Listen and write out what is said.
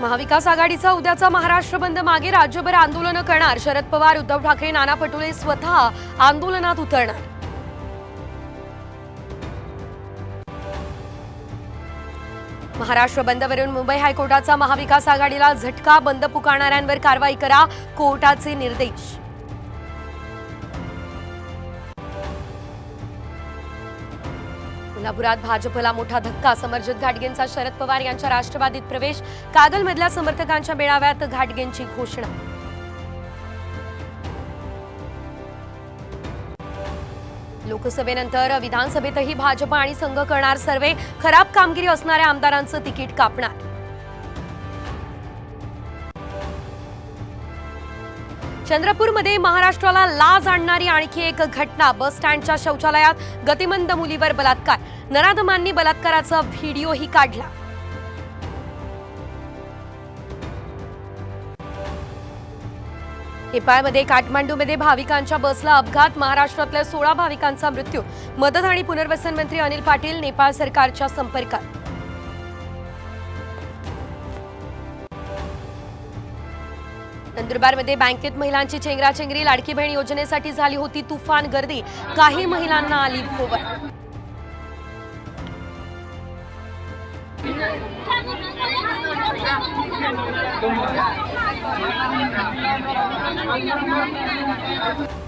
महाविकास आघाडीचा उद्याचा महाराष्ट्र बंद मागे राज्यभर आंदोलन करणार शरद पवार, उद्धव ठाकरे, नाना पटोले स्वतः आंदोलनात उतरणार। महाराष्ट्र बंदवरून मुंबई हायकोर्टाचा महाविकास आघाडीला झटका, बंद पुकारणाऱ्यांवर कारवाई करा, कोर्टाचे निर्देश। कोल्हापुरात भाजपला मोठा धक्का, समरजित घाटगेंचा शरद पवार यांच्या राष्ट्रवादीत प्रवेश, कागलमधल्या समर्थकांच्या मेळाव्यात घाटगेंची घोषणा। लोकसभेनंतर विधानसभेतही भाजप आणि संघ करणार सर्वे, खराब कामगिरी असणाऱ्या आमदारांचं तिकीट कापणार। चंद्रपूरमध्ये महाराष्ट्राला लाज आणणारी आणखी एक घटना, बस स्टँडच्या शौचालयात गतिमंद मुलीवर बलात्कार, नराधमांनी बलात्काराचा व्हिडिओही काढला। नेपाळमध्ये काठमांडूमध्ये भाविकांच्या बसला अपघात, महाराष्ट्रातल्या 16 भाविकांचा मृत्यू, मदत आणि पुनर्वसन मंत्री अनिल पाटील नेपाळ सरकारच्या संपर्कात। नंदुरबारमध्ये बँकेत महिलांची चेंगराचेंगरी, लाडकी बहीण योजनेसाठी झाली होती तुफान गर्दी, काही महिलांना आली भोवळ।